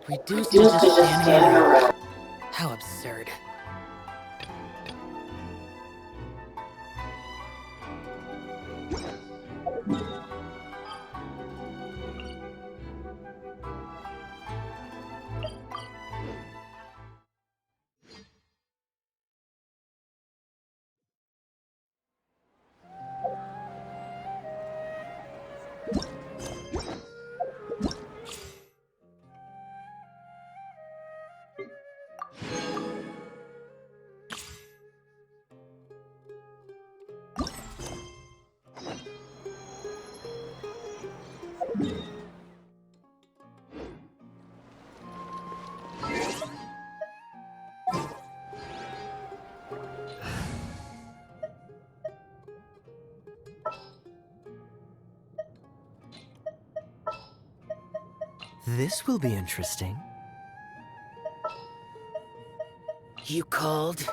Reduced to just standing around. How absurd. This will be interesting. You called?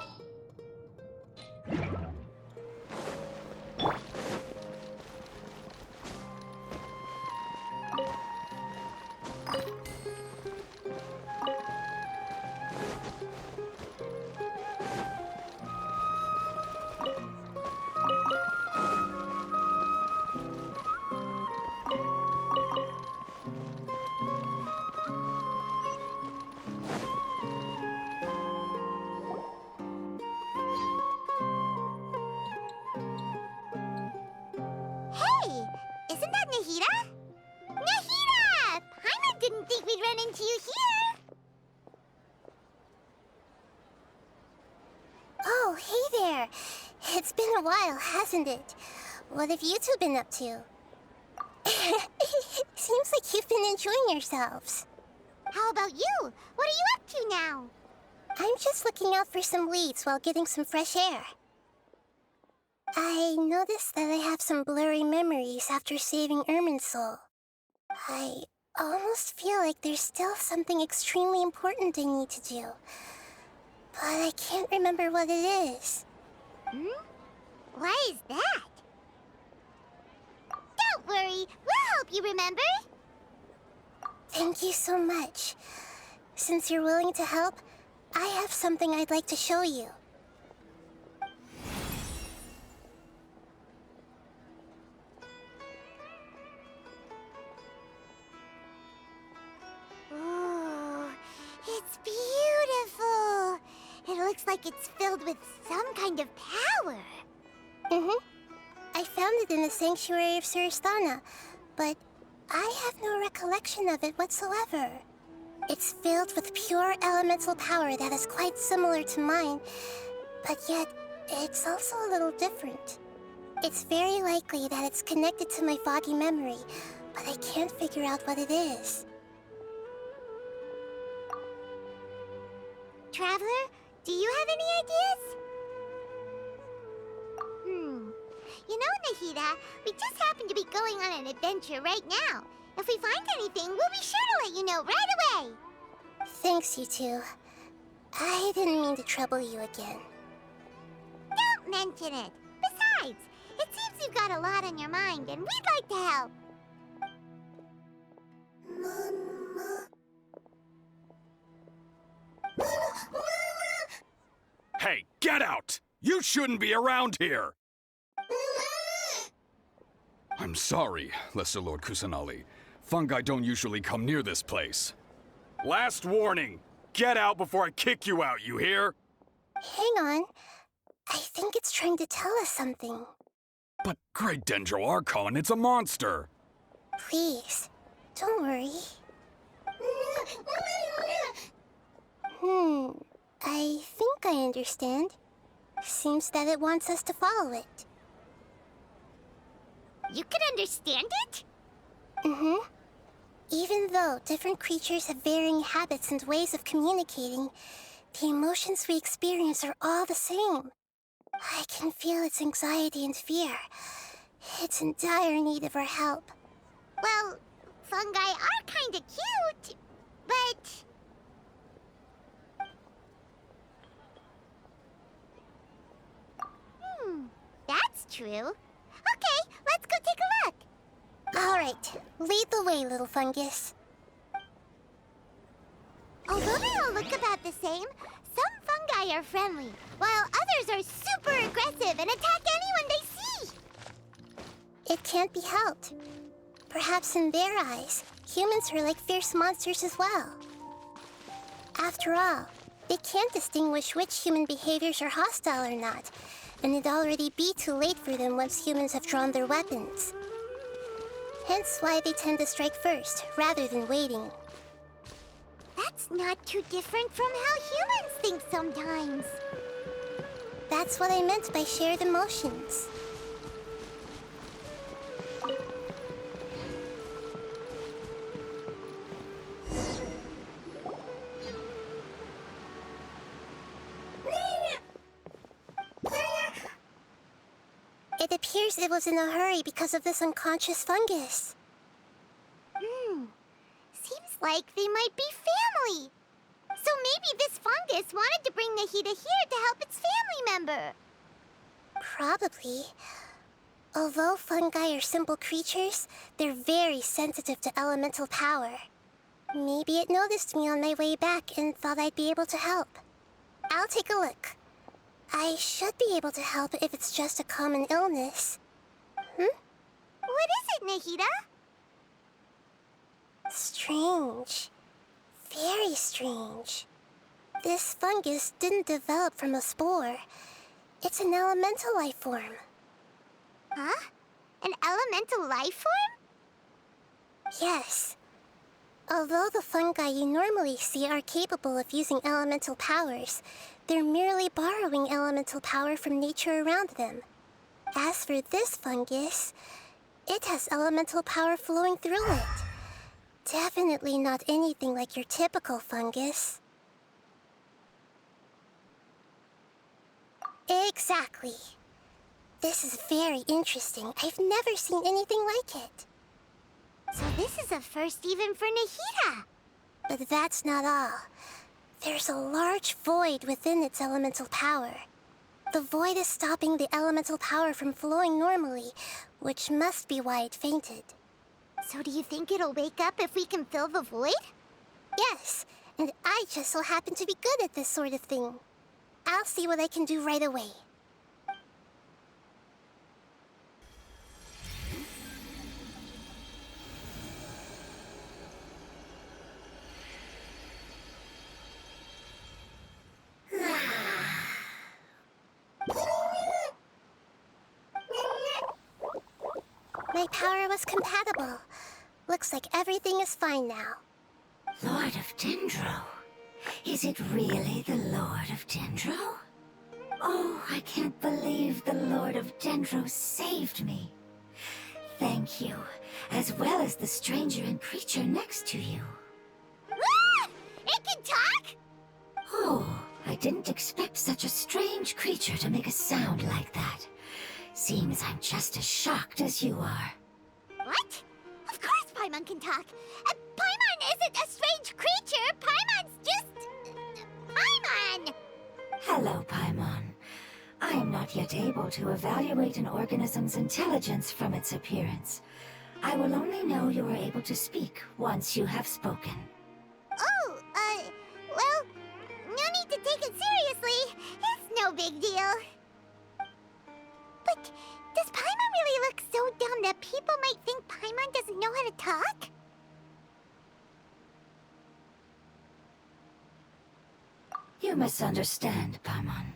Hey, isn't that Nahida? Nahida! Paimon didn't think we'd run into you here. Oh, hey there. It's been a while, hasn't it? What have you two been up to? Seems like you've been enjoying yourselves. How about you? What are you up to now? I'm just looking out for some leads while getting some fresh air. I noticed that I have some blurry memories after saving Ermin's soul. I almost feel like there's still something extremely important I need to do. But I can't remember what it is. Why is that? Don't worry, we'll help you remember. Thank you so much. Since you're willing to help, I have something I'd like to show you. Ooh, it's beautiful. It looks like it's filled with some kind of power. I found it in the sanctuary of Suristana, but I have no recollection of it whatsoever. It's filled with pure elemental power that is quite similar to mine, but yet it's also a little different. It's very likely that it's connected to my foggy memory, but I can't figure out what it is. Traveler, do you have any ideas? You know, Nahida, we just happen to be going on an adventure right now. If we find anything, we'll be sure to let you know right away. Thanks, you two. I didn't mean to trouble you again. Don't mention it. Besides, it seems you've got a lot on your mind, and we'd like to help. Hey, get out! You shouldn't be around here! I'm sorry, Lesser Lord Kusanali. Fungi don't usually come near this place. Last warning! Get out before I kick you out, you hear? Hang on. I think it's trying to tell us something. But Great Dendro Archon, it's a monster! Please, don't worry. I think I understand. Seems that it wants us to follow it. You can understand it? Even though different creatures have varying habits and ways of communicating, the emotions we experience are all the same. I can feel its anxiety and fear. It's in dire need of our help. Well, fungi are kinda cute, but... That's true. Okay, let's go take a look. All Alright, lead the way, little fungus. Although they all look about the same, some fungi are friendly, while others are super aggressive and attack anyone they see. It can't be helped. Perhaps in their eyes, humans are like fierce monsters as well. After all, they can't distinguish which human behaviors are hostile or not, and it'd already be too late for them once humans have drawn their weapons. Hence why they tend to strike first, rather than waiting. That's not too different from how humans think sometimes. That's what I meant by shared emotions. It appears it was in a hurry because of this unconscious fungus. Seems like they might be family. So maybe this fungus wanted to bring Nahida here to help its family member. Probably. Although fungi are simple creatures, they're very sensitive to elemental power. Maybe it noticed me on my way back and thought I'd be able to help. I'll take a look. I should be able to help if it's just a common illness. What is it, Nahida? Strange. Very strange. This fungus didn't develop from a spore. It's an elemental life form. Huh? An elemental life form? Yes. Although the fungi you normally see are capable of using elemental powers, they're merely borrowing elemental power from nature around them. As for this fungus, it has elemental power flowing through it. Definitely not anything like your typical fungus. Exactly. This is very interesting. I've never seen anything like it. So this is a first even for Nahida. But that's not all. There's a large void within its elemental power. The void is stopping the elemental power from flowing normally, which must be why it fainted. So do you think it'll wake up if we can fill the void? Yes, and I just so happen to be good at this sort of thing. I'll see what I can do right away. My power was compatible. Looks like everything is fine now. Lord of Dendro? Is it really the Lord of Dendro? Oh, I can't believe the Lord of Dendro saved me. Thank you, as well as the stranger and creature next to you. Ah! It can talk? Oh, I didn't expect such a strange creature to make a sound like that. Seems I'm just as shocked as you are. What? Of course Paimon can talk. Paimon isn't a strange creature. Paimon's just... Paimon! Hello, Paimon. I am not yet able to evaluate an organism's intelligence from its appearance. I will only know you are able to speak once you have spoken. Oh, well, no need to take it seriously. It's no big deal. But does Paimon really look so dumb that people might think Paimon doesn't know how to talk? You misunderstand, Paimon.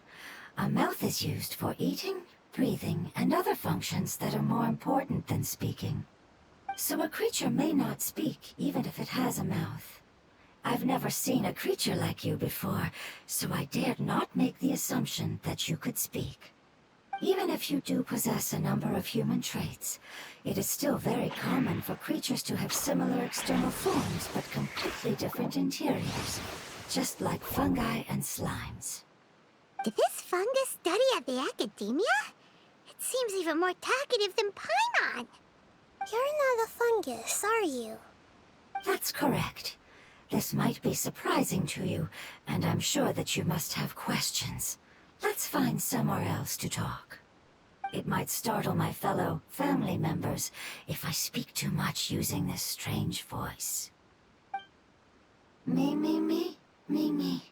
A mouth is used for eating, breathing, and other functions that are more important than speaking. So a creature may not speak, even if it has a mouth. I've never seen a creature like you before, so I dared not make the assumption that you could speak. Even if you do possess a number of human traits, it is still very common for creatures to have similar external forms but completely different interiors, just like fungi and slimes. Did this fungus study at the academia? It seems even more talkative than Paimon. You're not a fungus, are you? That's correct. This might be surprising to you, and I'm sure that you must have questions. Let's find somewhere else to talk. It might startle my fellow family members if I speak too much using this strange voice. Me, me, me, me, me.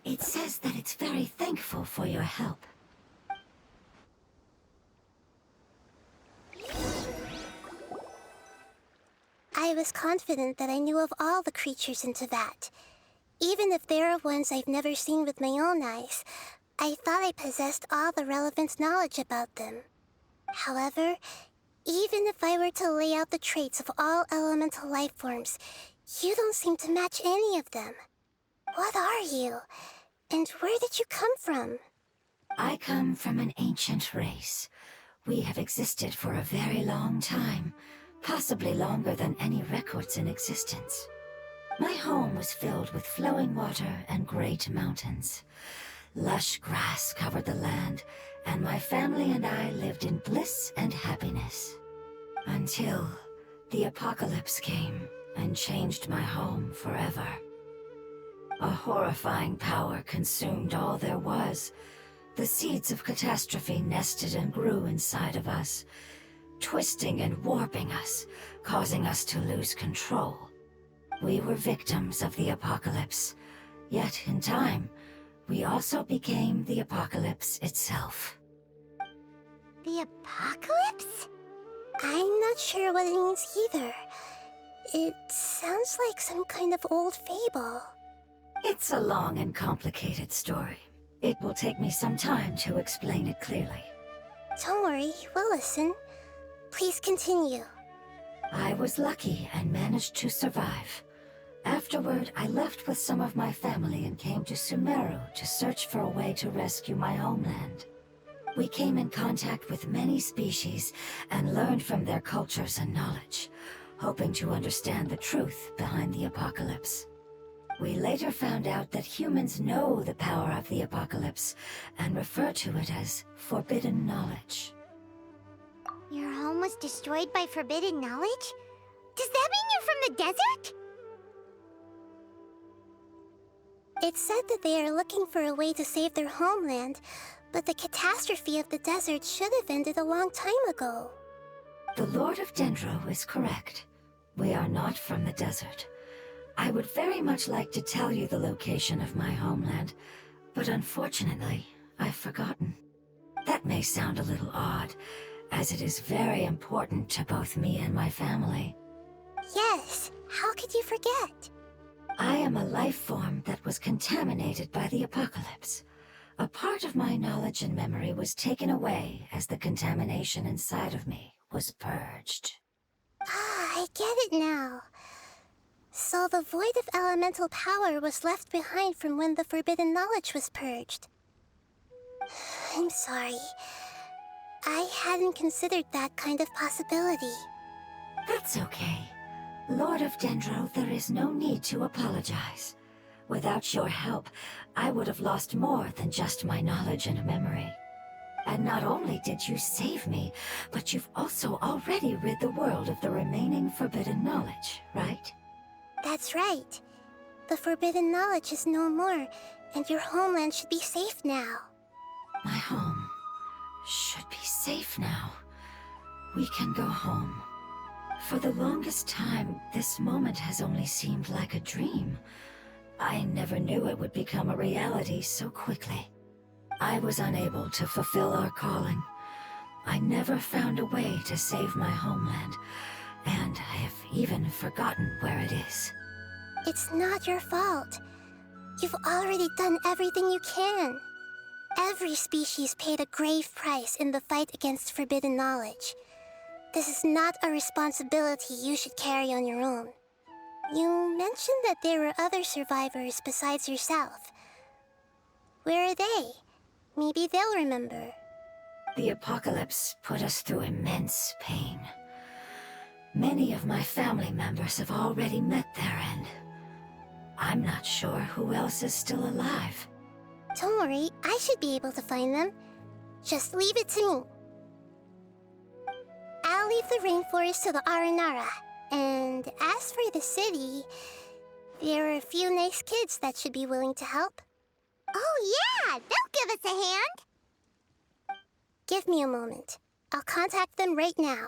It says that it's very thankful for your help. I was confident that I knew of all the creatures in Teyvat. Even if there are ones I've never seen with my own eyes, I thought I possessed all the relevant knowledge about them. However, even if I were to lay out the traits of all elemental life forms, you don't seem to match any of them. What are you? And where did you come from? I come from an ancient race. We have existed for a very long time, possibly longer than any records in existence. My home was filled with flowing water and great mountains. Lush grass covered the land, and my family and I lived in bliss and happiness. Until the apocalypse came and changed my home forever. A horrifying power consumed all there was. The seeds of catastrophe nested and grew inside of us, twisting and warping us, causing us to lose control. We were victims of the apocalypse, yet in time, we also became the apocalypse itself. The apocalypse? I'm not sure what it means either. It sounds like some kind of old fable. It's a long and complicated story. It will take me some time to explain it clearly. Don't worry, we'll listen. Please continue. I was lucky and managed to survive. Afterward, I left with some of my family and came to Sumeru to search for a way to rescue my homeland. We came in contact with many species and learned from their cultures and knowledge, hoping to understand the truth behind the apocalypse. We later found out that humans know the power of the apocalypse and refer to it as forbidden knowledge. Your home was destroyed by forbidden knowledge? Does that mean you're from the desert? It's said that they are looking for a way to save their homeland, but the catastrophe of the desert should have ended a long time ago. The Lord of Dendro is correct. We are not from the desert. I would very much like to tell you the location of my homeland, but unfortunately, I've forgotten. That may sound a little odd, as it is very important to both me and my family. Yes, how could you forget? I am a life form that was contaminated by the apocalypse. A part of my knowledge and memory was taken away as the contamination inside of me was purged. Ah, I get it now. So the void of elemental power was left behind from when the forbidden knowledge was purged. I'm sorry. I hadn't considered that kind of possibility. That's okay. Lord of Dendro, there is no need to apologize. Without your help, I would have lost more than just my knowledge and memory. And not only did you save me, but you've also already rid the world of the remaining forbidden knowledge, right? That's right. The forbidden knowledge is no more, and your homeland should be safe now. My home should be safe now. We can go home. For the longest time, this moment has only seemed like a dream. I never knew it would become a reality so quickly. I was unable to fulfill our calling. I never found a way to save my homeland, and I have even forgotten where it is. It's not your fault. You've already done everything you can. Every species paid a grave price in the fight against forbidden knowledge. This is not a responsibility you should carry on your own. You mentioned that there were other survivors besides yourself. Where are they? Maybe they'll remember. The apocalypse put us through immense pain. Many of my family members have already met their end. I'm not sure who else is still alive. Don't worry, I should be able to find them. Just leave it to me. I'll leave the rainforest to the Aranara. And as for the city, there are a few nice kids that should be willing to help. Oh yeah, they'll give us a hand? Give me a moment. I'll contact them right now.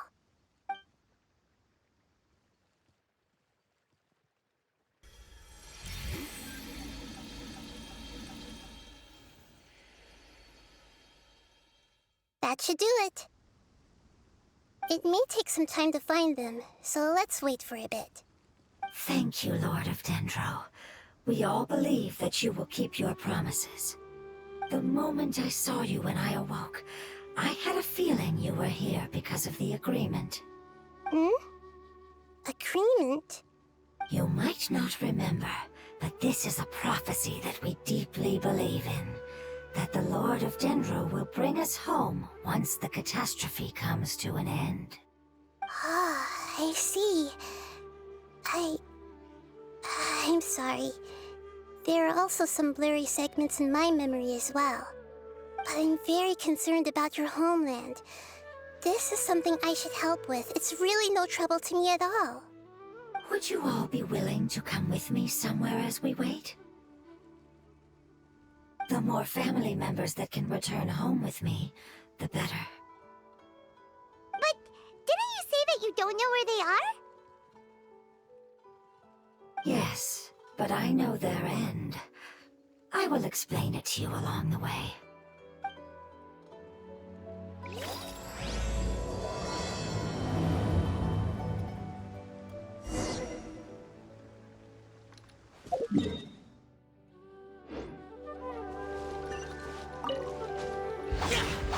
That should do it. It may take some time to find them, so let's wait for a bit. Thank you, Lord of Dendro. We all believe that you will keep your promises. The moment I saw you when I awoke, I had a feeling you were here because of the agreement. Agreement? You might not remember, but this is a prophecy that we deeply believe in. That the Lord of Dendro will bring us home once the catastrophe comes to an end. Ah, I see. I'm sorry. There are also some blurry segments in my memory as well. But I'm very concerned about your homeland. This is something I should help with. It's really no trouble to me at all. Would you all be willing to come with me somewhere as we wait? The more family members that can return home with me, the better. But didn't you say that you don't know where they are? Yes, but I know their end. I will explain it to you along the way.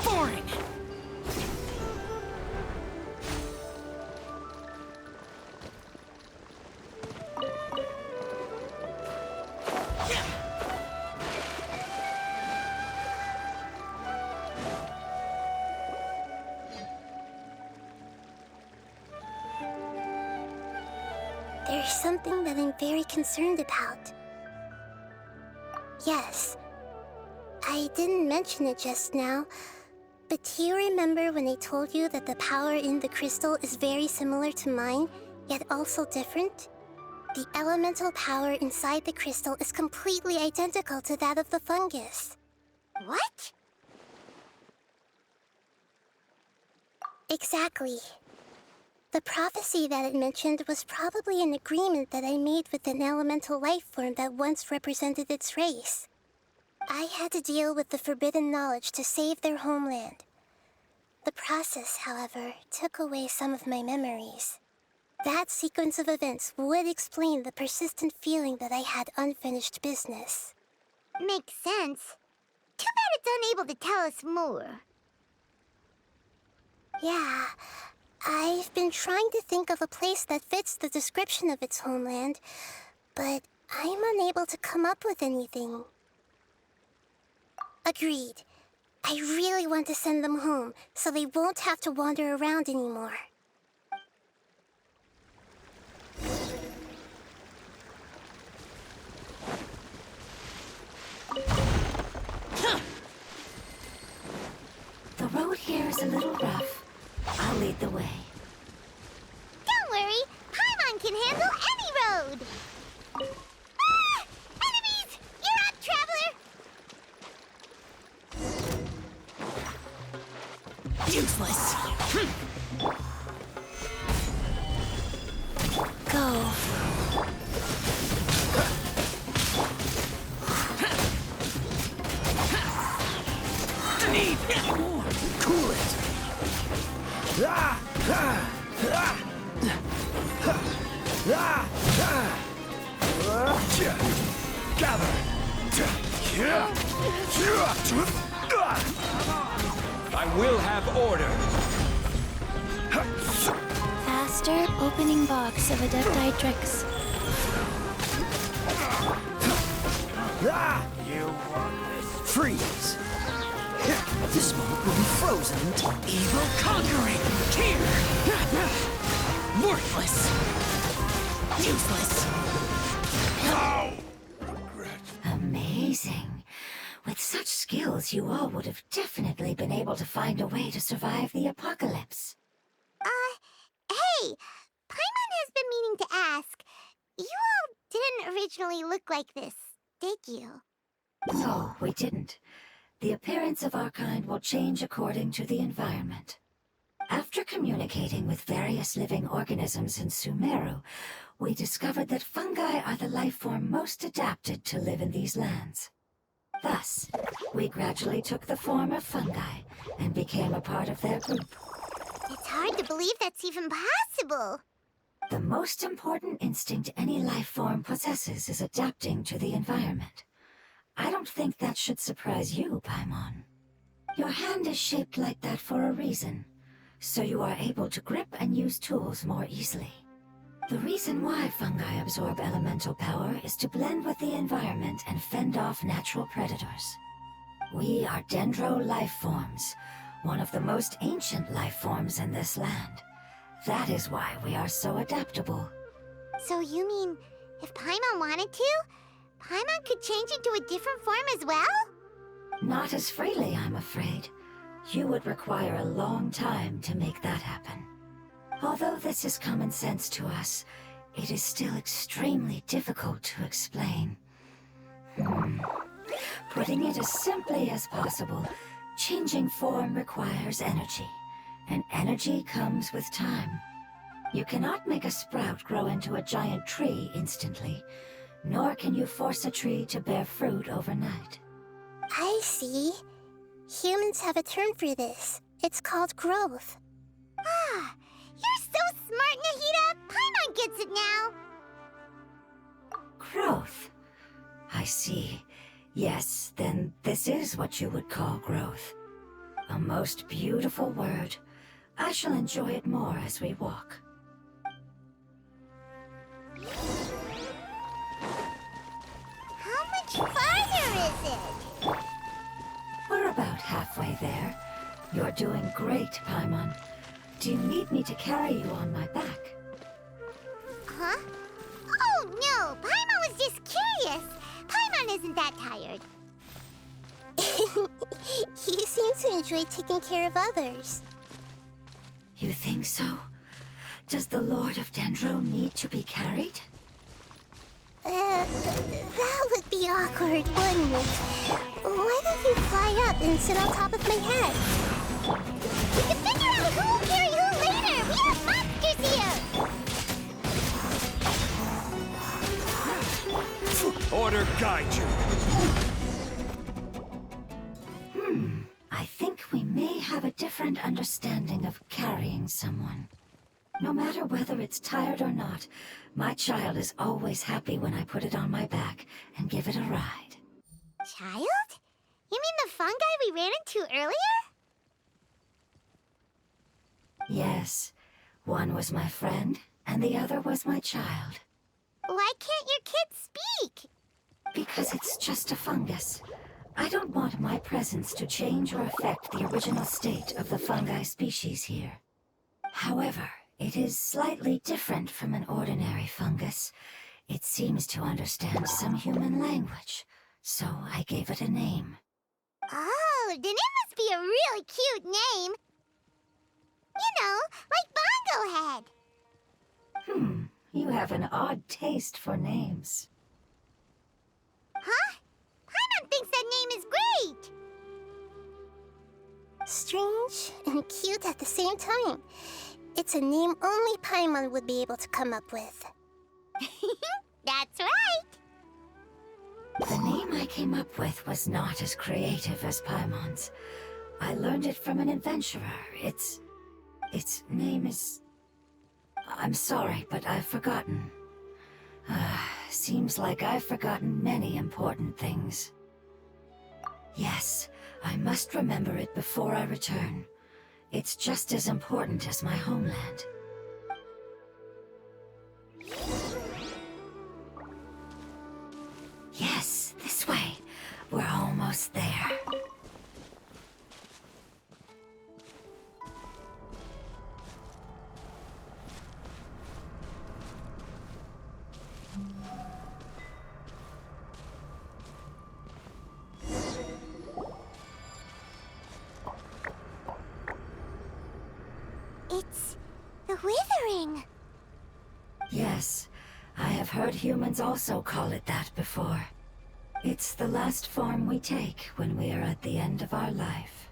Boring! There's something that I'm very concerned about. Yes. I didn't mention it just now, but do you remember when I told you that the power in the crystal is very similar to mine, yet also different? The elemental power inside the crystal is completely identical to that of the fungus. What? Exactly. The prophecy that it mentioned was probably an agreement that I made with an elemental life form that once represented its race. I had to deal with the forbidden knowledge to save their homeland. The process, however, took away some of my memories. That sequence of events would explain the persistent feeling that I had unfinished business. Makes sense. Too bad it's unable to tell us more. Yeah, I've been trying to think of a place that fits the description of its homeland, but I'm unable to come up with anything. Agreed. I really want to send them home, so they won't have to wander around anymore. The road here is a little rough. I'll lead the way. Don't worry, Paimon can handle any road! Ah! Enemies! You're up, traveler! Useless! Go. Need more. Cool it. Gather! I will have order! Faster opening box of Adeptitrix. Freeze! This moment will be frozen until Evil conquering! Here! Worthless! Useless! Amazing. With such skills, you all would have definitely been able to find a way to survive the apocalypse. Hey! Paimon has been meaning to ask. You all didn't originally look like this, did you? No, we didn't. The appearance of our kind will change according to the environment. After communicating with various living organisms in Sumeru, we discovered that fungi are the life form most adapted to live in these lands. Thus, we gradually took the form of fungi and became a part of their group. It's hard to believe that's even possible. The most important instinct any life form possesses is adapting to the environment. I don't think that should surprise you, Paimon. Your hand is shaped like that for a reason, so you are able to grip and use tools more easily. The reason why fungi absorb elemental power is to blend with the environment and fend off natural predators. We are dendro life forms, one of the most ancient life forms in this land. That is why we are so adaptable. So you mean, if Paimon wanted to, Paimon could change into a different form as well? Not as freely, I'm afraid. You would require a long time to make that happen. Although this is common sense to us, it is still extremely difficult to explain. Putting it as simply as possible, changing form requires energy, and energy comes with time. You cannot make a sprout grow into a giant tree instantly, nor can you force a tree to bear fruit overnight. I see. Humans have a term for this. It's called growth. Ah, you're so smart, Nahida! Paimon gets it now! Growth. I see. Yes, then this is what you would call growth. A most beautiful word. I shall enjoy it more as we walk. How much farther is it? We're about halfway there. You're doing great, Paimon. Do you need me to carry you on my back? Huh? Oh no, Paimon was just curious. Paimon isn't that tired. You seem to enjoy taking care of others. You think so? Does the Lord of Dendro need to be carried? That would be awkward, wouldn't it? Why don't you fly up and sit on top of my head? We can figure out who will carry who later! We have monsters here! Order guide you. I think we may have a different understanding of carrying someone. No matter whether it's tired or not, my child is always happy when I put it on my back and give it a ride. Child? You mean the fungi we ran into earlier? Yes, one was my friend, and the other was my child. Why can't your kid speak? Because it's just a fungus. I don't want my presence to change or affect the original state of the fungi species here. However, it is slightly different from an ordinary fungus. It seems to understand some human language, so I gave it a name. Oh, then it must be a really cute name. You know, like Bongo Head. You have an odd taste for names. Huh? Paimon thinks that name is great! Strange and cute at the same time. It's a name only Paimon would be able to come up with. That's right! The name I came up with was not as creative as Paimon's. I learned it from an adventurer. Its name is... I'm sorry, but I've forgotten. Seems like I've forgotten many important things. Yes, I must remember it before I return. It's just as important as my homeland. Yes, this way. We're almost there. It's the withering. Yes, I have heard humans also call it that before. It's the last form we take when we are at the end of our life.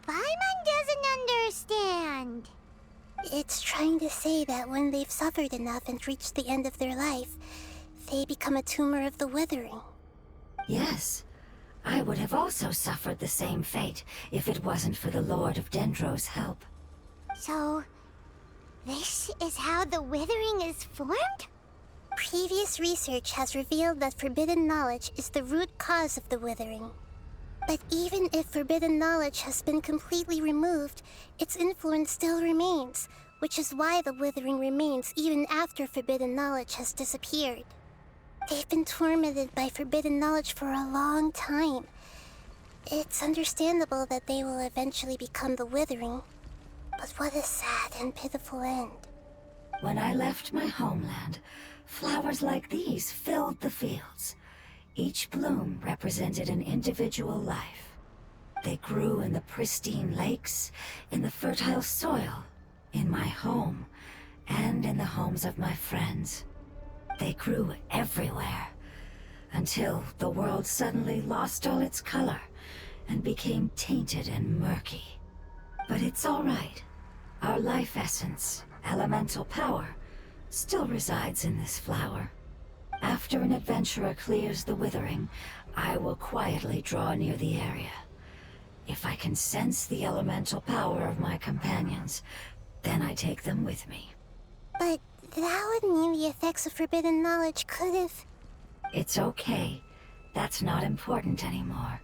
Paimon doesn't understand. It's trying to say that when they've suffered enough and reached the end of their life, they become a tumor of the withering. Yes, I would have also suffered the same fate if it wasn't for the Lord of Dendro's help. So, this is how the withering is formed? Previous research has revealed that forbidden knowledge is the root cause of the withering. But even if forbidden knowledge has been completely removed, its influence still remains, which is why the withering remains even after forbidden knowledge has disappeared. They've been tormented by forbidden knowledge for a long time. It's understandable that they will eventually become the withering. But what a sad and pitiful end. When I left my homeland, flowers like these filled the fields. Each bloom represented an individual life. They grew in the pristine lakes, in the fertile soil, in my home, and in the homes of my friends. They grew everywhere, until the world suddenly lost all its color and became tainted and murky. But it's all right. Our life essence, elemental power, still resides in this flower. After an adventurer clears the withering, I will quietly draw near the area. If I can sense the elemental power of my companions, then I take them with me. But that would mean the effects of forbidden knowledge could have... It's okay. That's not important anymore.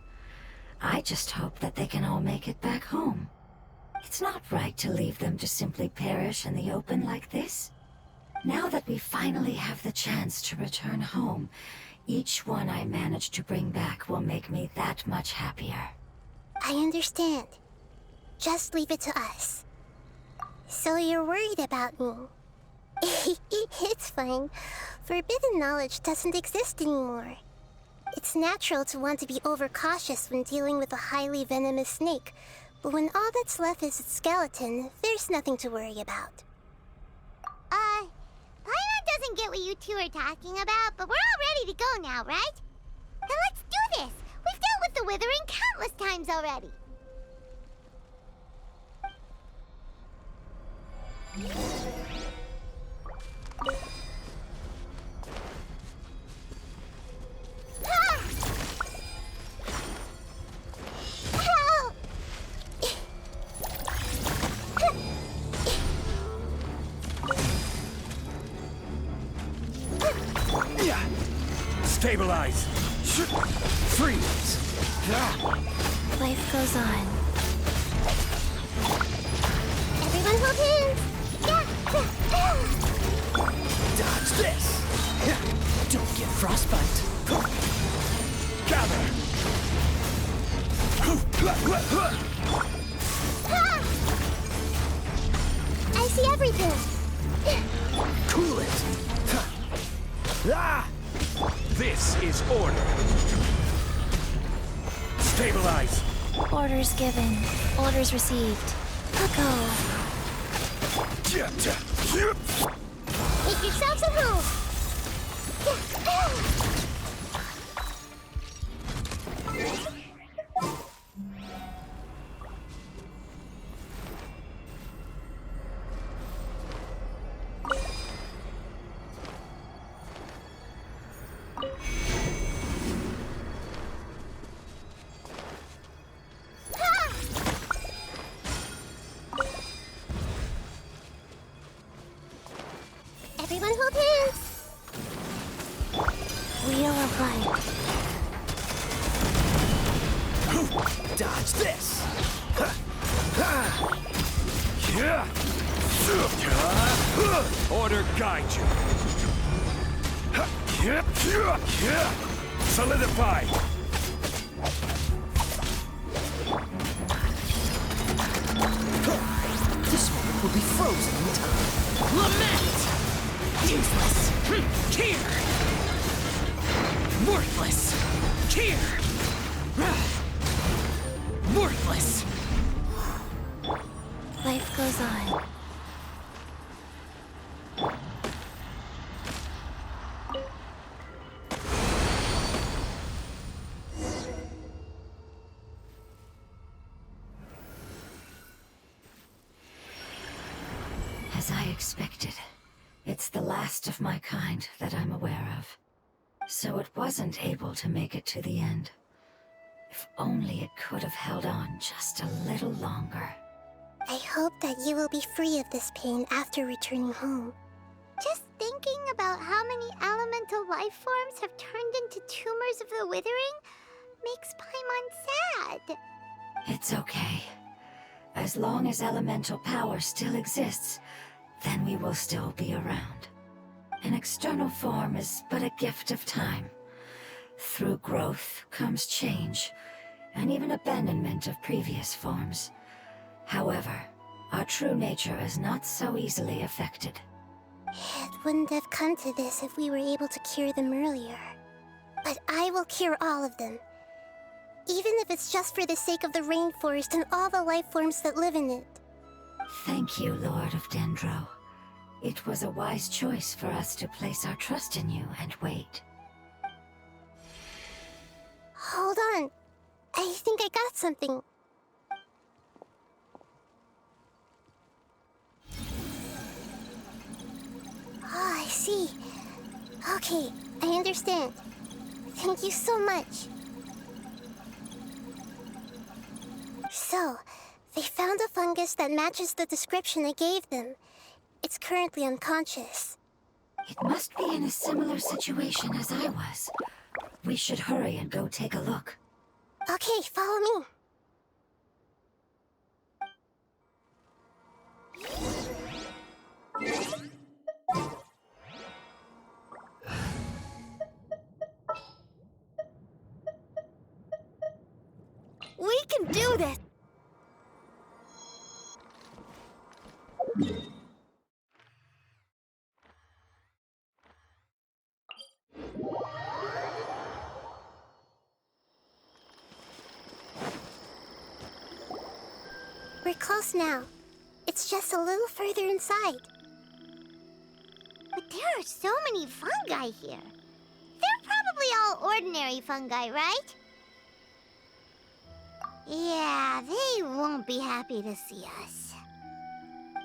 I just hope that they can all make it back home. It's not right to leave them to simply perish in the open like this. Now that we finally have the chance to return home, each one I manage to bring back will make me that much happier. I understand. Just leave it to us. So you're worried about me? It's fine. Forbidden knowledge doesn't exist anymore. It's natural to want to be overcautious when dealing with a highly venomous snake, but when all that's left is its skeleton, there's nothing to worry about. Paimon doesn't get what you two are talking about, but we're all ready to go now, right? Then let's do this! We've dealt with the withering countless times already! Help! Stabilize! Freeze! Life goes on. Everyone hold hands! Dodge this! Don't get frostbite! Gather! I see everything! Cool it! Ah! This is order! Stabilize! Orders given. Orders received. Go. Make yourselves at home! Everyone hold hands! Wheel of life. Dodge this! Order guide you! Solidify! This moment will be frozen in time. Lament! Useless! Here! Worthless! Here! Worthless! Life goes on. expected. It's the last of my kind that I'm aware of. So it wasn't able to make it to the end. If only it could have held on just a little longer. I hope that you will be free of this pain after returning home. Just thinking about how many elemental life forms have turned into tumors of the withering makes Paimon sad. It's okay. As long as elemental power still exists, then we will still be around. An external form is but a gift of time. Through growth comes change, and even abandonment of previous forms. However, our true nature is not so easily affected. It wouldn't have come to this if we were able to cure them earlier. But I will cure all of them. Even if it's just for the sake of the rainforest and all the life forms that live in it. Thank you, Lord of Dendro. It was a wise choice for us to place our trust in you and wait. Hold on. I think I got something. Oh, I see. Okay, I understand. Thank you so much. So, they found a fungus that matches the description I gave them. It's currently unconscious. It must be in a similar situation as I was. We should hurry and go take a look. Okay, follow me. We can do this! We're close now. It's just a little further inside. But there are so many fungi here. They're probably all ordinary fungi, right? Yeah, they won't be happy to see us.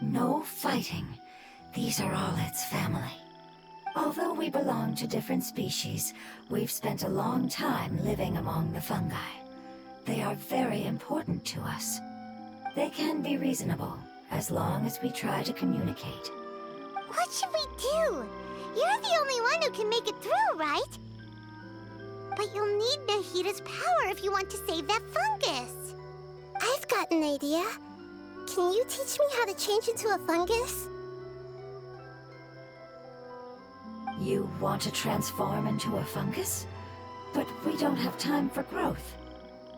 No fighting. These are all its family. Although we belong to different species, we've spent a long time living among the fungi. They are very important to us. They can be reasonable, as long as we try to communicate. What should we do? You're the only one who can make it through, right? But you'll need Nahida's power if you want to save that fungus. I've got an idea. Can you teach me how to change into a fungus? You want to transform into a fungus? But we don't have time for growth.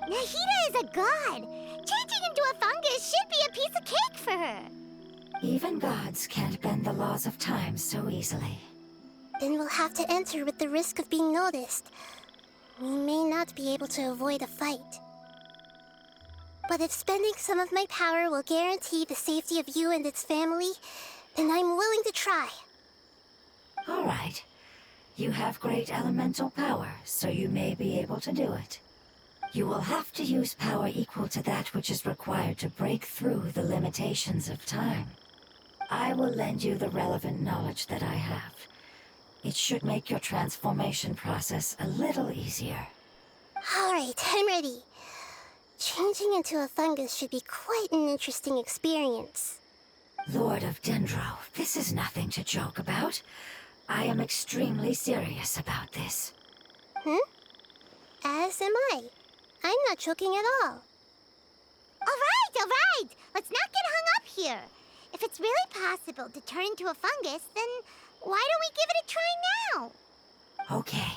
Nahida is a god. Changing into a fungus should be a piece of cake for her. Even gods can't bend the laws of time so easily. Then we'll have to enter with the risk of being noticed. We may not be able to avoid a fight. But if spending some of my power will guarantee the safety of you and its family, then I'm willing to try. All right. You have great elemental power, so you may be able to do it. You will have to use power equal to that which is required to break through the limitations of time. I will lend you the relevant knowledge that I have. It should make your transformation process a little easier. All right, I'm ready. Changing into a fungus should be quite an interesting experience. Lord of Dendro, this is nothing to joke about. I am extremely serious about this. As am I. I'm not joking at all. All right. Let's not get hung up here. If it's really possible to turn into a fungus, then why don't we give it a try now? Okay.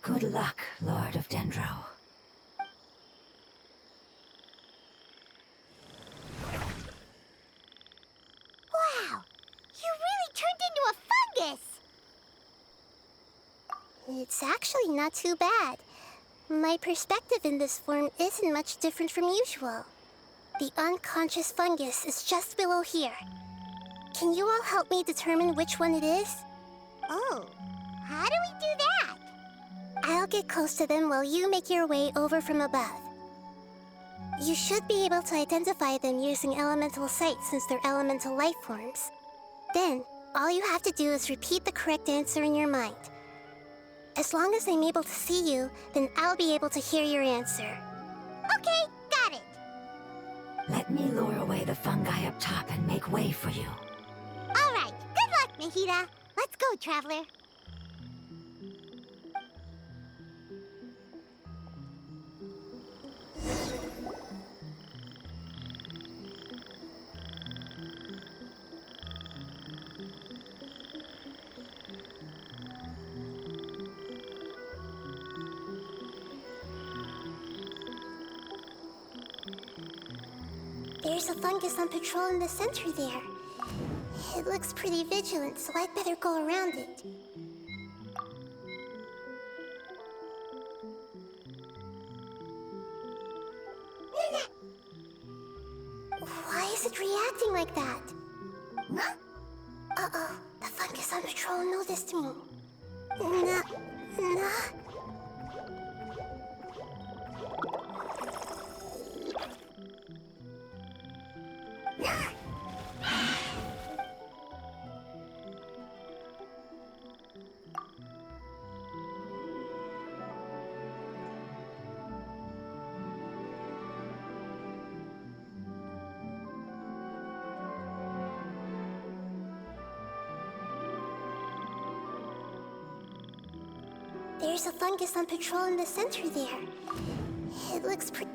Good luck, Lord of Dendro. Wow, you really turned into a fungus! It's actually not too bad. My perspective in this form isn't much different from usual. The unconscious fungus is just below here. Can you all help me determine which one it is? Oh, how do we do that? I'll get close to them while you make your way over from above. You should be able to identify them using elemental sight since they're elemental life forms. Then, all you have to do is repeat the correct answer in your mind. As long as I'm able to see you, then I'll be able to hear your answer. Okay, got it. Let me lure away the fungi up top and make way for you. All right, good luck, Nahida. Let's go, Traveler. There's a fungus on patrol in the center there. It looks pretty vigilant, so I'd better go around it. Why is it reacting like that? Uh-oh, the fungus on patrol noticed me. Nah. There's a fungus on patrol in the center there. It looks pretty...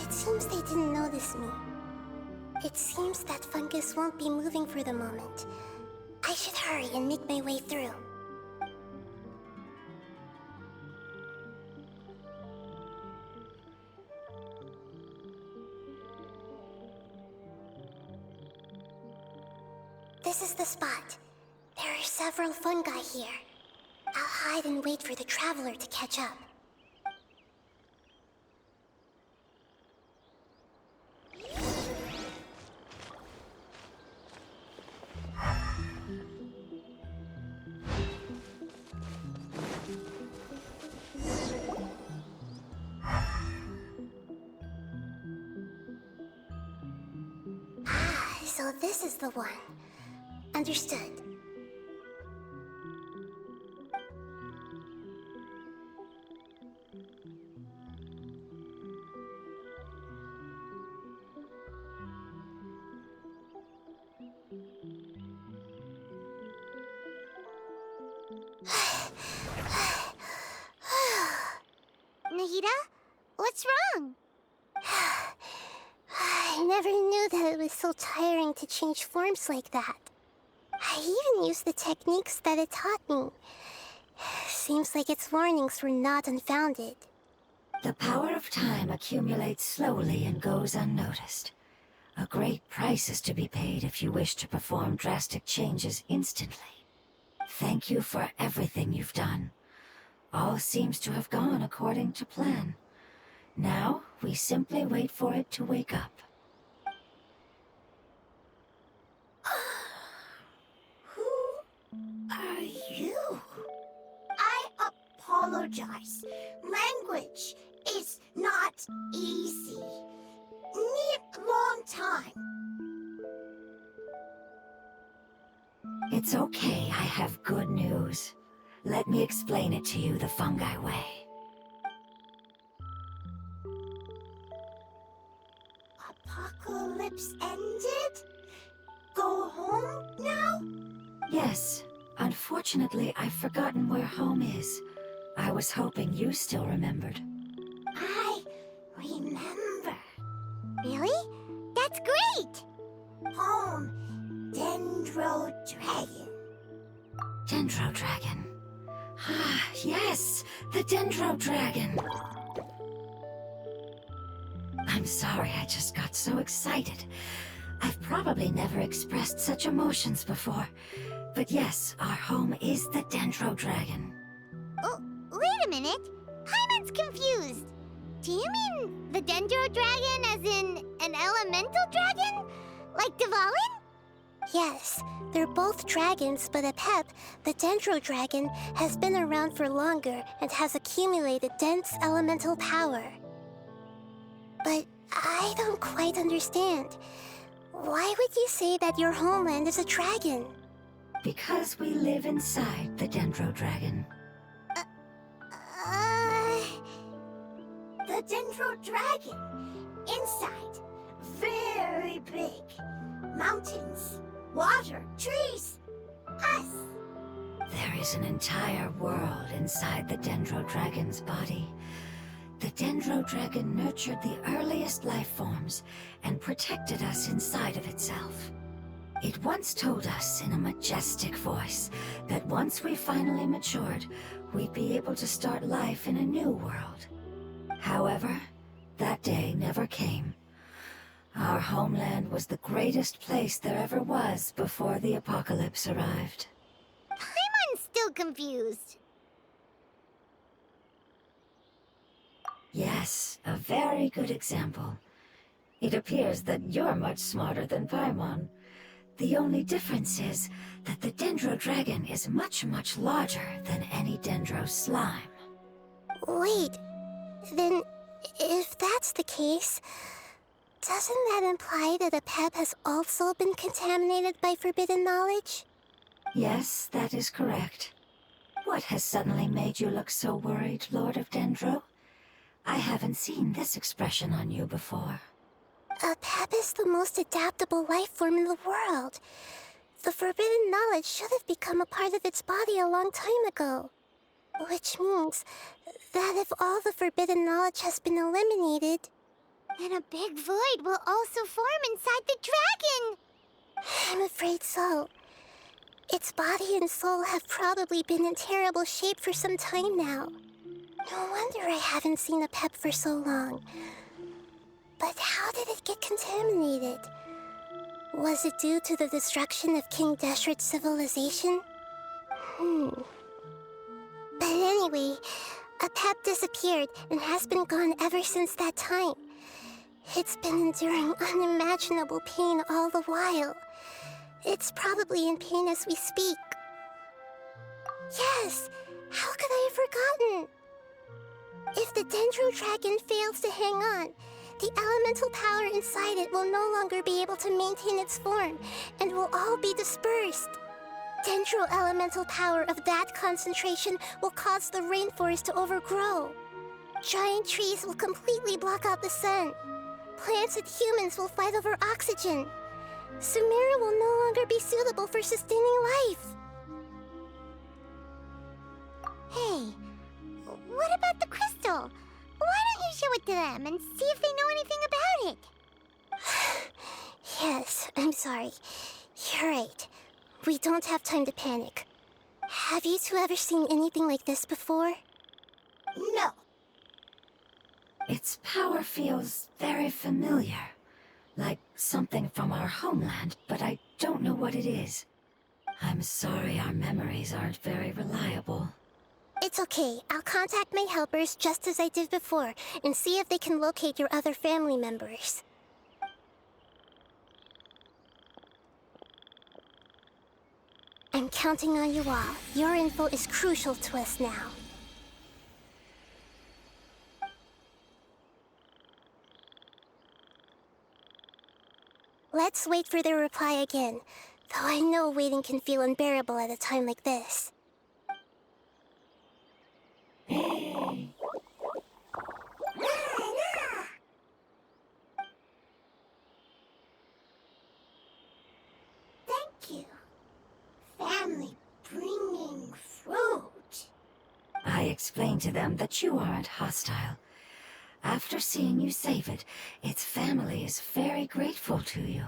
It seems they didn't notice me. It seems that fungus won't be moving for the moment. I should hurry and make my way through. This is the spot. There are several fungi here. I'll hide and wait for the traveler to catch up. So this is the one. Understood. Nahida, what's wrong? I never knew that it was so tiring to change forms like that. I even used the techniques that it taught me. Seems like its warnings were not unfounded. The power of time accumulates slowly and goes unnoticed. A great price is to be paid if you wish to perform drastic changes instantly. Thank you for everything you've done. All seems to have gone according to plan. Now, we simply wait for it to wake up. Who are you? I apologize. Language is not easy. Need long time. It's okay, I have good news. Let me explain it to you the fungi way. Apocalypse ended? Go home now? Yes. Unfortunately, I've forgotten where home is. I was hoping you still remembered. I remember. Really? That's great! Home, Dendro Dragon. Dendro Dragon. Ah, yes! The Dendro Dragon! I'm sorry, I just got so excited. I've probably never expressed such emotions before. But yes, our home is the Dendro Dragon. Oh, wait a minute. Paimon's confused. Do you mean the Dendro Dragon as in an elemental dragon? Like Dvalin? Yes, they're both dragons, but Apep, the Dendro Dragon, has been around for longer and has accumulated dense elemental power. But I don't quite understand. Why would you say that your homeland is a dragon? Because we live inside the Dendro Dragon. The Dendro Dragon. Inside. Very big. Mountains, water, trees. Us. There is an entire world inside the Dendro Dragon's body. The Dendro Dragon nurtured the earliest life forms and protected us inside of itself. It once told us in a majestic voice that once we finally matured, we'd be able to start life in a new world. However, that day never came. Our homeland was the greatest place there ever was before the apocalypse arrived. Paimon's still confused. Yes, a very good example. It appears that you're much smarter than Paimon. The only difference is that the Dendro Dragon is much, much larger than any Dendro slime. Wait, then if that's the case, doesn't that imply that Apep has also been contaminated by forbidden knowledge? Yes, that is correct. What has suddenly made you look so worried, Lord of Dendro? I haven't seen this expression on you before. Apep is the most adaptable life form in the world. The forbidden knowledge should have become a part of its body a long time ago. Which means that if all the forbidden knowledge has been eliminated, then a big void will also form inside the dragon! I'm afraid so. Its body and soul have probably been in terrible shape for some time now. No wonder I haven't seen Apep for so long. But how did it get contaminated? Was it due to the destruction of King Deshret's civilization? But anyway, Apep disappeared and has been gone ever since that time. It's been enduring unimaginable pain all the while. It's probably in pain as we speak. Yes! How could I have forgotten? If the Dendro Dragon fails to hang on, the elemental power inside it will no longer be able to maintain its form and will all be dispersed. Dendro elemental power of that concentration will cause the rainforest to overgrow. Giant trees will completely block out the sun. Plants and humans will fight over oxygen. Sumeru will no longer be suitable for sustaining life. Hey, what about the crystal? Why don't you show it to them and see if they know anything about it? Yes, I'm sorry. You're right. We don't have time to panic. Have you two ever seen anything like this before? No. Its power feels very familiar. Like something from our homeland, but I don't know what it is. I'm sorry our memories aren't very reliable. It's okay. I'll contact my helpers just as I did before and see if they can locate your other family members. I'm counting on you all. Your info is crucial to us now. Let's wait for their reply again, though I know waiting can feel unbearable at a time like this. Thank you. Family bringing fruit. I explained to them that you aren't hostile. After seeing you save it, its family is very grateful to you.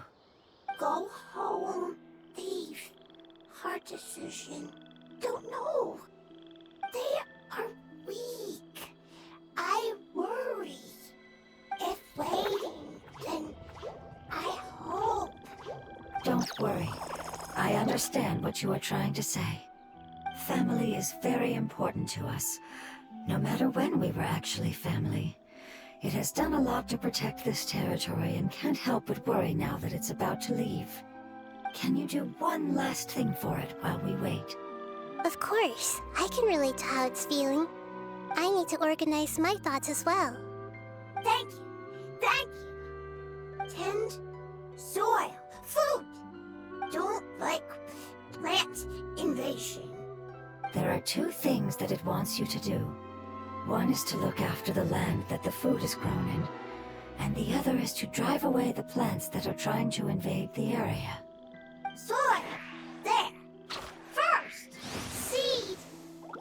Go home. Leave. Hard decision. Don't know. They are weak. I worry. If waiting, then I hope. Don't worry. I understand what you are trying to say. Family is very important to us, no matter when we were actually family. It has done a lot to protect this territory and can't help but worry now that it's about to leave. Can you do one last thing for it while we wait? Of course, I can relate to how it's feeling. I need to organize my thoughts as well. Thank you. Thank you. Tend soil. Food. Don't like plant invasion. There are two things that it wants you to do. One is to look after the land that the food is grown in, and the other is to drive away the plants that are trying to invade the area. Soil. There. First. Seed.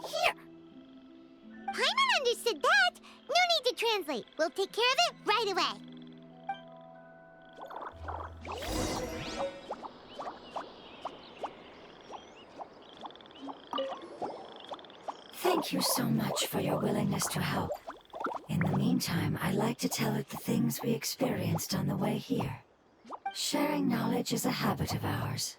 Here. Paimon understood that. No need to translate. We'll take care of it right away. Thank you so much for your willingness to help. In the meantime, I'd like to tell it the things we experienced on the way here. Sharing knowledge is a habit of ours.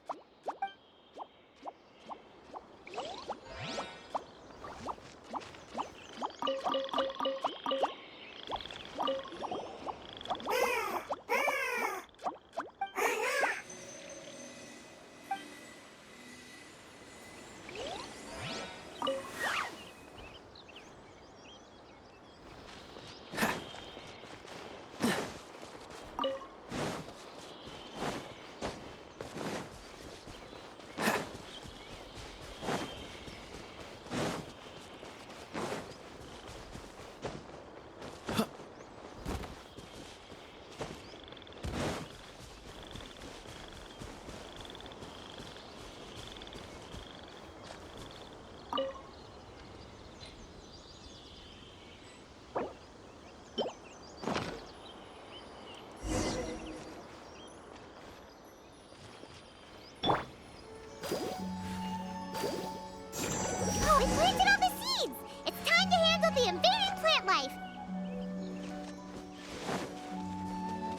Oh, we planted all the seeds! It's time to handle the invading plant life!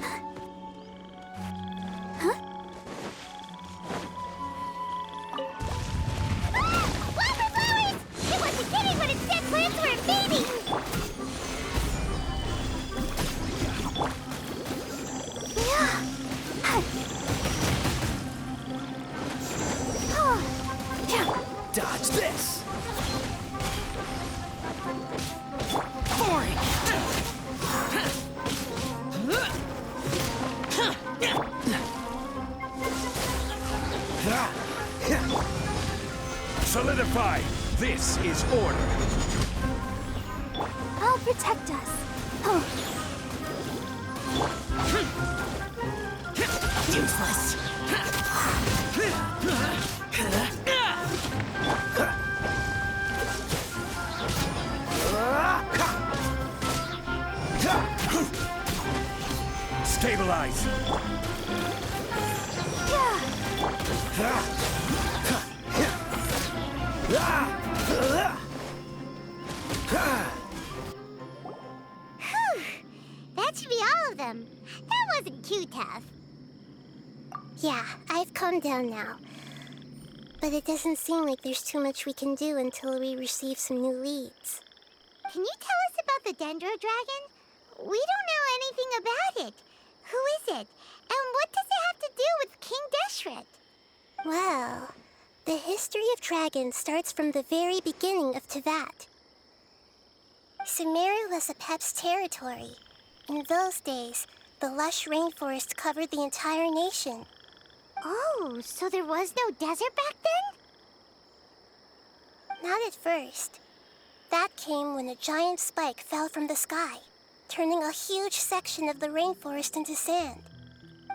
Ah! Wildflowers! It wasn't kidding when it said plants were invading! Dodge this! Boring! Solidify! This is order! I'll protect us. Oh, Useless! Stabilize! That should be all of them. That wasn't too tough. Yeah, I've calmed down now. But it doesn't seem like there's too much we can do until we receive some new leads. Can you tell us about the Dendro Dragon? We don't know anything about it. Who is it? And what does it have to do with King Deshret? Well, the history of dragons starts from the very beginning of Tevat. Sumeru was Apep's territory. In those days, the lush rainforest covered the entire nation. Oh, so there was no desert back then? Not at first. That came when a giant spike fell from the sky, turning a huge section of the rainforest into sand.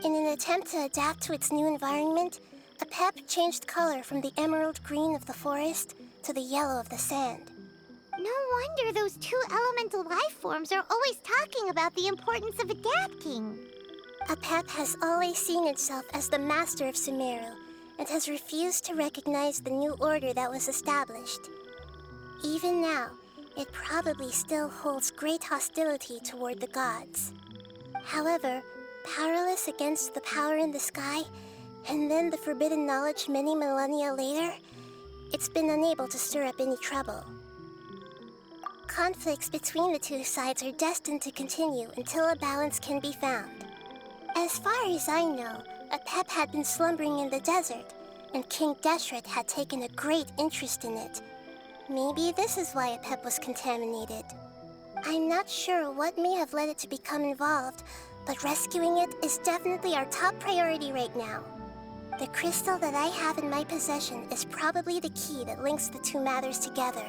In an attempt to adapt to its new environment, Apep changed color from the emerald green of the forest to the yellow of the sand. No wonder those two elemental life forms are always talking about the importance of adapting. Apep has always seen itself as the master of Sumeru and has refused to recognize the new order that was established. Even now, it probably still holds great hostility toward the gods. However, powerless against the power in the sky, and then the forbidden knowledge many millennia later, it's been unable to stir up any trouble. conflicts between the two sides are destined to continue until a balance can be found. As far as I know, Apep had been slumbering in the desert, and King Deshret had taken a great interest in it. Maybe this is why Apep was contaminated. I'm not sure what may have led it to become involved, but rescuing it is definitely our top priority right now. The crystal that I have in my possession is probably the key that links the two matters together.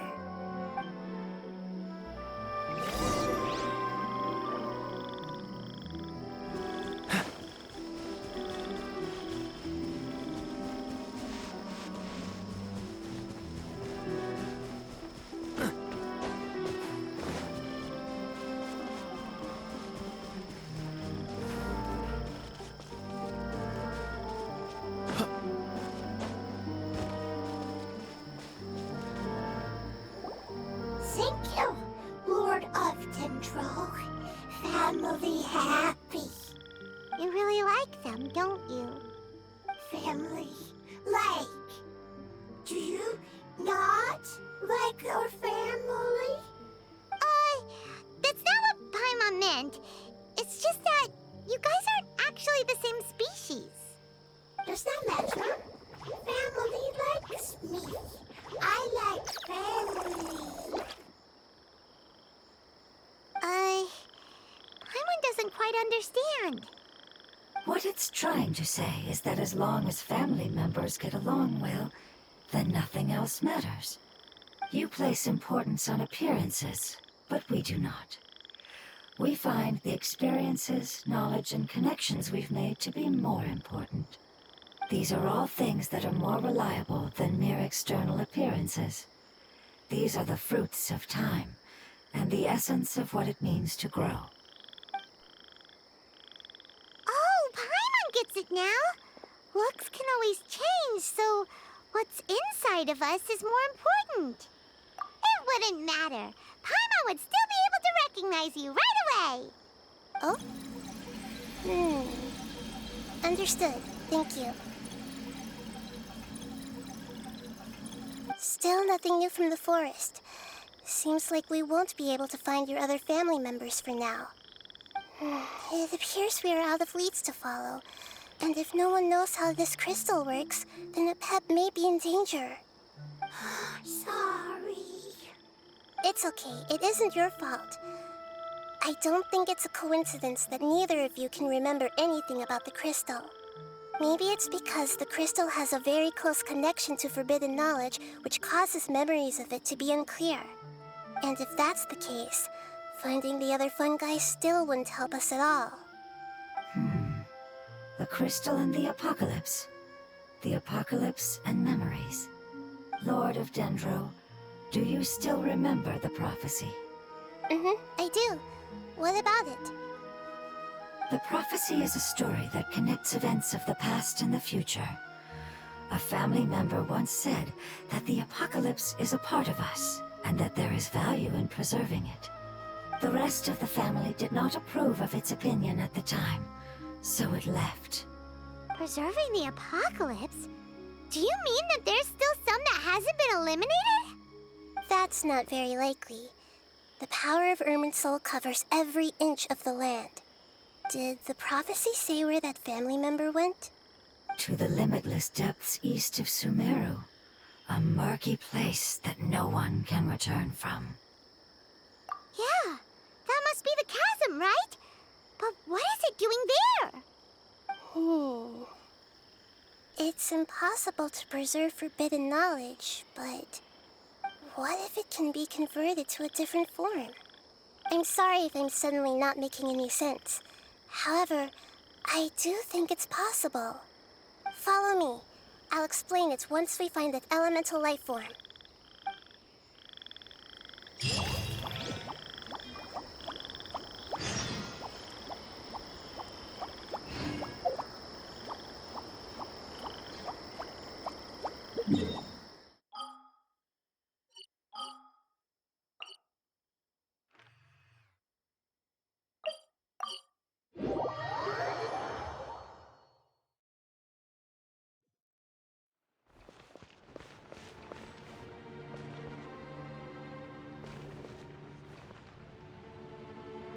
Thank you, Lord of Dendro. Family happy. You really like them, don't you? Family like. Do you not like your family? That's not what Paimon meant. It's just that you guys aren't actually the same species. Does that matter? Family likes me. I like family. Paimon doesn't quite understand. What it's trying to say is that as long as family members get along well, then nothing else matters. You place importance on appearances, but we do not. We find the experiences, knowledge, and connections we've made to be more important. These are all things that are more reliable than mere external appearances. These are the fruits of time, and the essence of what it means to grow. Oh, Paimon gets it now. Looks can always change, so what's inside of us is more important. It wouldn't matter. Paimon would still be able to recognize you right away. Oh? Understood. Thank you. Still nothing new from the forest. Seems like we won't be able to find your other family members for now. It appears we are out of leads to follow. And if no one knows how this crystal works, then Apep may be in danger. Sorry. It's okay. It isn't your fault. I don't think it's a coincidence that neither of you can remember anything about the crystal. Maybe it's because the crystal has a very close connection to forbidden knowledge, which causes memories of it to be unclear. And if that's the case, finding the other fungi still wouldn't help us at all. The crystal and the apocalypse. The apocalypse and memories. Lord of Dendro, do you still remember the prophecy? I do. What about it? The prophecy is a story that connects events of the past and the future. A family member once said that the apocalypse is a part of us, and that there is value in preserving it. The rest of the family did not approve of its opinion at the time, so it left. Preserving the apocalypse? Do you mean that there's still some that hasn't been eliminated? That's not very likely. The power of Irminsul covers every inch of the land. Did the prophecy say where that family member went? To the limitless depths east of Sumeru, a murky place that no one can return from. Yeah, that must be the chasm, right? But what is it doing there? It's impossible to preserve forbidden knowledge, but what if it can be converted to a different form? I'm sorry if I'm suddenly not making any sense. However, I do think it's possible. Follow me. I'll explain it once we find that elemental life form.